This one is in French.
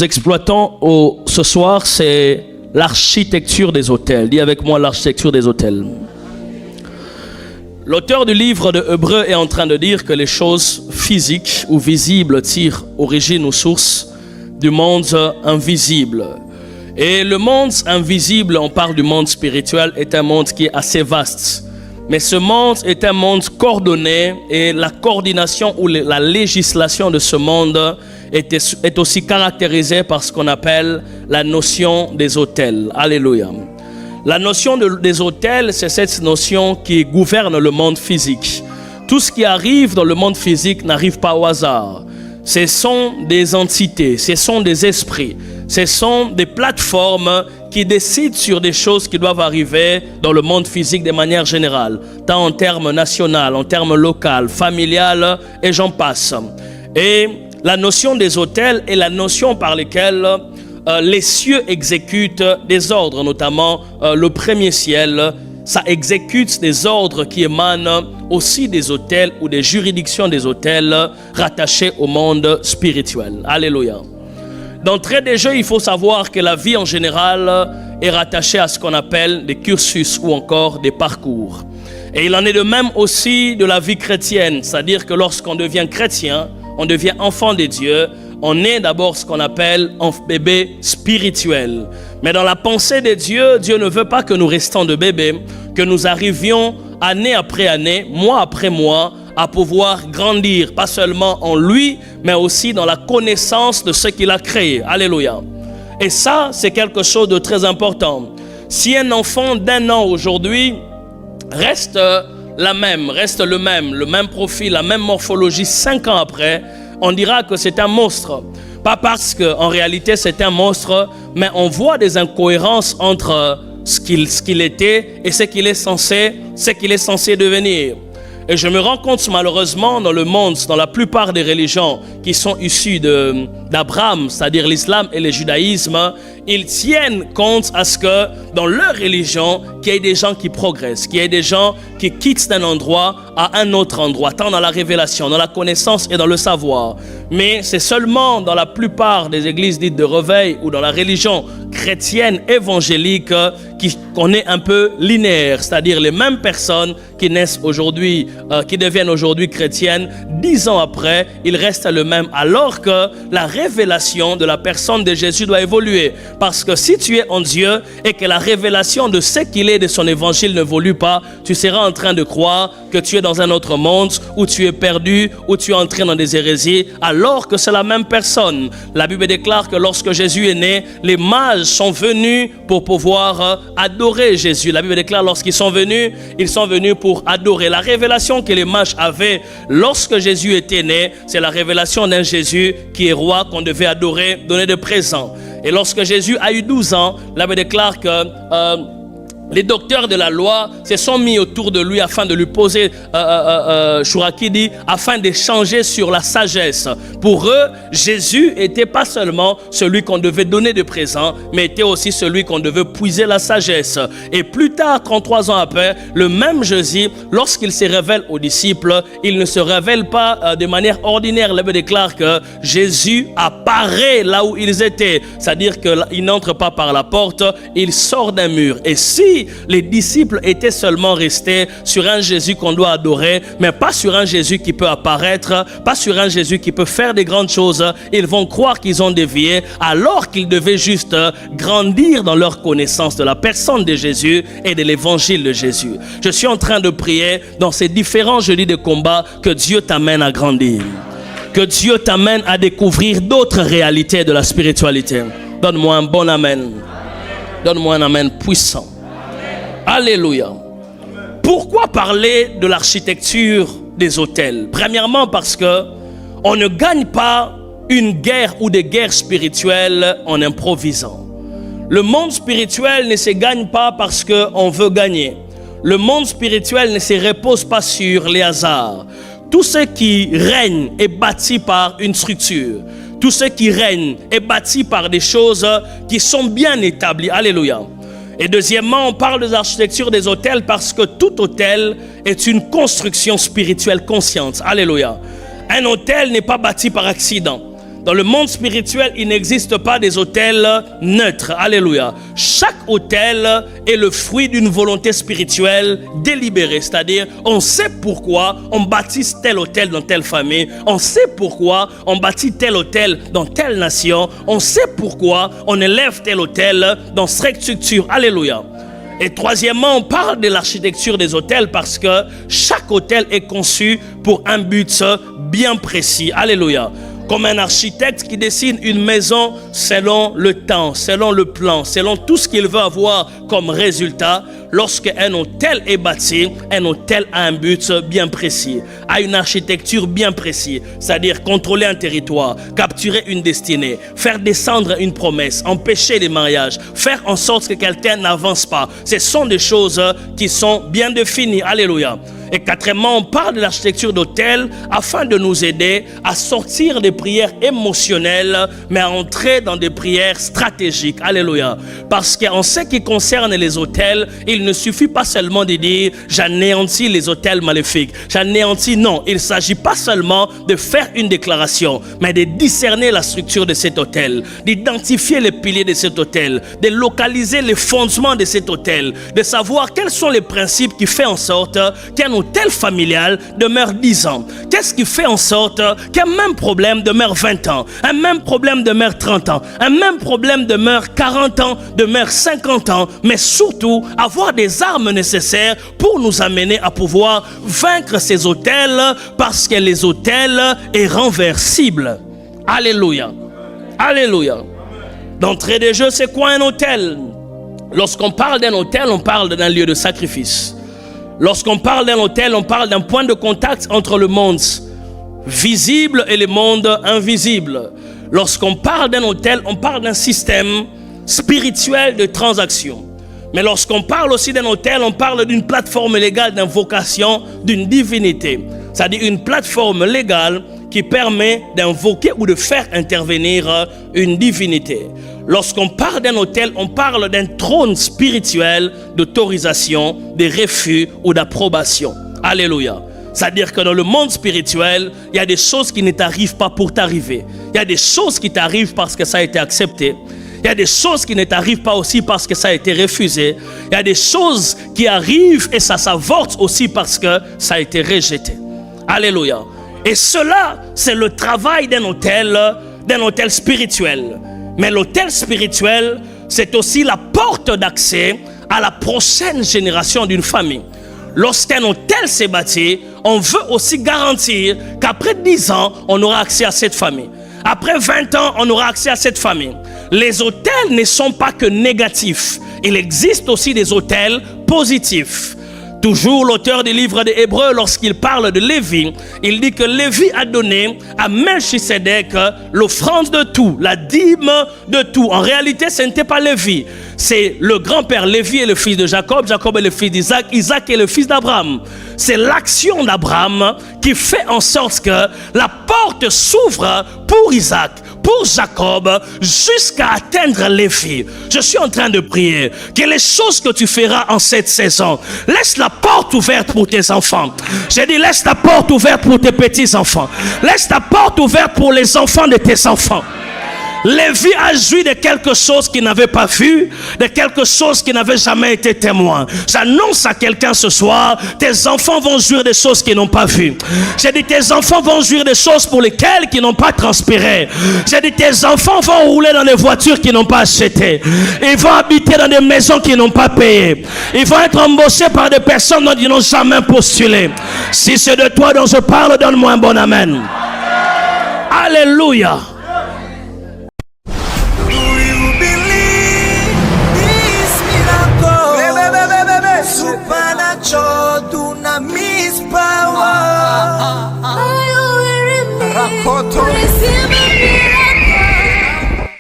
Exploitons ce soir, c'est l'architecture des hôtels. Dis avec moi l'architecture des hôtels. L'auteur du livre de Hébreux est en train de dire que les choses physiques ou visibles tirent origine ou source du monde invisible. Et le monde invisible, on parle du monde spirituel, est un monde qui est assez vaste. Mais ce monde est un monde coordonné et la coordination ou la législation de ce monde est aussi caractérisée par ce qu'on appelle la notion des hôtels. Alléluia. La notion des hôtels, c'est cette notion qui gouverne le monde physique. Tout ce qui arrive dans le monde physique n'arrive pas au hasard. Ce sont des entités, ce sont des esprits, ce sont des plateformes qui décident sur des choses qui doivent arriver dans le monde physique de manière générale, tant en termes national, en termes local, familial, et j'en passe. Et la notion des hôtels est la notion par laquelle les cieux exécutent des ordres, notamment le premier ciel. Ça exécute des ordres qui émanent aussi des hôtels ou des juridictions des hôtels rattachés au monde spirituel. Alléluia. D'entrée de jeu, il faut savoir que la vie en général est rattachée à ce qu'on appelle des cursus ou encore des parcours. Et il en est de même aussi de la vie chrétienne, c'est-à-dire que lorsqu'on devient chrétien, on devient enfant de Dieu, on est d'abord ce qu'on appelle un bébé spirituel. Mais dans la pensée de Dieu, Dieu ne veut pas que nous restions de bébés, que nous arrivions année après année, mois après mois, à pouvoir grandir, pas seulement en lui, mais aussi dans la connaissance de ce qu'il a créé. Alléluia. Et ça, c'est quelque chose de très important. Si un enfant d'1 an aujourd'hui reste le même profil, la même morphologie 5 ans après, on dira que c'est un monstre. Pas parce qu'en réalité c'est un monstre, mais on voit des incohérences entre ce qu'il était et ce qu'il est censé devenir. Et je me rends compte malheureusement dans le monde, dans la plupart des religions qui sont issues d'Abraham, c'est-à-dire l'islam et le judaïsme, ils tiennent compte à ce que dans leur religion, qu'il y ait des gens qui progressent, qu'il y ait des gens qui quittent d'un endroit à un autre endroit, tant dans la révélation, dans la connaissance et dans le savoir. Mais c'est seulement dans la plupart des églises dites de réveil ou dans la religion chrétienne évangélique qu'on est un peu linéaire, c'est-à-dire les mêmes personnes qui naissent aujourd'hui, qui deviennent aujourd'hui chrétiennes, 10 ans après, ils restent le même, alors que la révélation de la personne de Jésus doit évoluer. Parce que si tu es en Dieu et que la révélation de ce qu'il est de son évangile n'évolue pas, tu seras en train de croire que tu es dans un autre monde, où tu es perdu, où tu es entré dans des hérésies, alors que c'est la même personne. La Bible déclare que lorsque Jésus est né, les mages sont venus pour pouvoir adorer Jésus. La Bible déclare lorsqu'ils sont venus, ils sont venus pour adorer. La révélation que les mages avaient lorsque Jésus était né, c'est la révélation d'un Jésus qui est roi, qu'on devait adorer, donner de présents. Et lorsque Jésus a eu 12 ans, la Bible déclare que les docteurs de la loi se sont mis autour de lui afin de lui poser, Chouraki dit, afin d'échanger sur la sagesse. Pour eux, Jésus était pas seulement celui qu'on devait donner de présents, mais était aussi celui qu'on devait puiser la sagesse. Et plus tard, 33 ans après, le même Jésus, lorsqu'il se révèle aux disciples, il ne se révèle pas de manière ordinaire. La Bible déclare que Jésus apparaît là où ils étaient. C'est-à-dire qu'il n'entre pas par la porte, il sort d'un mur. Et si les disciples étaient seulement restés sur un Jésus qu'on doit adorer, mais pas sur un Jésus qui peut apparaître, pas sur un Jésus qui peut faire des grandes choses, ils vont croire qu'ils ont dévié, alors qu'ils devaient juste grandir dans leur connaissance de la personne de Jésus et de l'évangile de Jésus. Je suis en train de prier dans ces différents jeudis de combat que Dieu t'amène à grandir, que Dieu t'amène à découvrir d'autres réalités de la spiritualité. Donne-moi un bon amen. Donne-moi un amen puissant. Alléluia. Pourquoi parler de l'architecture des hôtels? Premièrement parce que on ne gagne pas une guerre ou des guerres spirituelles en improvisant. Le monde spirituel ne se gagne pas parce qu'on veut gagner. Le monde spirituel ne se repose pas sur les hasards. Tout ce qui règne est bâti par une structure. Tout ce qui règne est bâti par des choses qui sont bien établies. Alléluia. Et deuxièmement, on parle de l'architecture des hôtels parce que tout hôtel est une construction spirituelle consciente. Alléluia. Un hôtel n'est pas bâti par accident. Dans le monde spirituel, il n'existe pas des autels neutres. Alléluia. Chaque autel est le fruit d'une volonté spirituelle délibérée. C'est-à-dire, on sait pourquoi on baptise tel autel dans telle famille. On sait pourquoi on bâtit tel autel dans telle nation. On sait pourquoi on élève tel autel dans cette structure. Alléluia. Et troisièmement, on parle de l'architecture des autels parce que chaque autel est conçu pour un but bien précis. Alléluia. Comme un architecte qui dessine une maison selon le temps, selon le plan, selon tout ce qu'il veut avoir comme résultat. Lorsqu'un hôtel est bâti, un hôtel a un but bien précis, a une architecture bien précise, c'est-à-dire contrôler un territoire, capturer une destinée, faire descendre une promesse, empêcher les mariages, faire en sorte que quelqu'un n'avance pas. Ce sont des choses qui sont bien définies. Alléluia. Et quatrièmement, on parle de l'architecture d'hôtel afin de nous aider à sortir des prières émotionnelles, mais à entrer dans des prières stratégiques. Alléluia. Parce qu'en ce qui concerne les hôtels, il ne suffit pas seulement de dire « j'anéantis les hôtels maléfiques ». J'anéantis, non. Il ne s'agit pas seulement de faire une déclaration, mais de discerner la structure de cet hôtel, d'identifier les piliers de cet hôtel, de localiser les fondements de cet hôtel, de savoir quels sont les principes qui font en sorte qu'un hôtel familial demeure 10 ans. Qu'est-ce qui fait en sorte qu'un même problème demeure 20 ans, un même problème demeure 30 ans, un même problème demeure 40 ans, demeure 50 ans, mais surtout avoir des armes nécessaires pour nous amener à pouvoir vaincre ces hôtels parce que les hôtels est renversible. Alléluia. Alléluia. D'entrée de jeu, c'est quoi un hôtel? Lorsqu'on parle d'un hôtel, on parle d'un lieu de sacrifice. Lorsqu'on parle d'un hôtel, on parle d'un point de contact entre le monde visible et le monde invisible. Lorsqu'on parle d'un hôtel, on parle d'un système spirituel de transaction. Mais lorsqu'on parle aussi d'un hôtel, on parle d'une plateforme légale d'invocation d'une divinité. C'est-à-dire une plateforme légale qui permet d'invoquer ou de faire intervenir une divinité. Lorsqu'on parle d'un hôtel, on parle d'un trône spirituel d'autorisation, de refus ou d'approbation. Alléluia. C'est-à-dire que dans le monde spirituel, il y a des choses qui ne t'arrivent pas pour t'arriver. Il y a des choses qui t'arrivent parce que ça a été accepté. Il y a des choses qui ne t'arrivent pas aussi parce que ça a été refusé. Il y a des choses qui arrivent et ça s'avorte aussi parce que ça a été rejeté. Alléluia. Et cela, c'est le travail d'un hôtel spirituel. Mais l'hôtel spirituel, c'est aussi la porte d'accès à la prochaine génération d'une famille. Lorsqu'un hôtel s'est bâti, on veut aussi garantir qu'après 10 ans, on aura accès à cette famille. Après 20 ans, on aura accès à cette famille. Les hôtels ne sont pas que négatifs. Il existe aussi des hôtels positifs. Toujours l'auteur du livre des Hébreux, lorsqu'il parle de Lévi, il dit que Lévi a donné à Melchisedec l'offrande de tout, la dîme de tout. En réalité, ce n'était pas Lévi. C'est le grand-père. Lévi est le fils de Jacob, Jacob est le fils d'Isaac, Isaac est le fils d'Abraham. C'est l'action d'Abraham qui fait en sorte que la porte s'ouvre pour Isaac, pour Jacob, jusqu'à atteindre Lévi. Je suis en train de prier que les choses que tu feras en cette saison, laisse la porte ouverte pour tes enfants. J'ai dit, laisse la porte ouverte pour tes petits-enfants. Laisse la porte ouverte pour les enfants de tes enfants. Lévi a joui de quelque chose qu'il n'avait pas vu, de quelque chose qui n'avait jamais été témoin. J'annonce à quelqu'un ce soir, tes enfants vont jouir des choses qu'ils n'ont pas vues. J'ai dit, tes enfants vont jouir des choses pour lesquelles ils n'ont pas transpiré. J'ai dit, tes enfants vont rouler dans des voitures qu'ils n'ont pas achetées. Ils vont habiter dans des maisons qu'ils n'ont pas payées. Ils vont être embauchés par des personnes dont ils n'ont jamais postulé. Si c'est de toi dont je parle, donne-moi un bon amen. Alléluia. Supernatural dunamis power. Are you wearing me?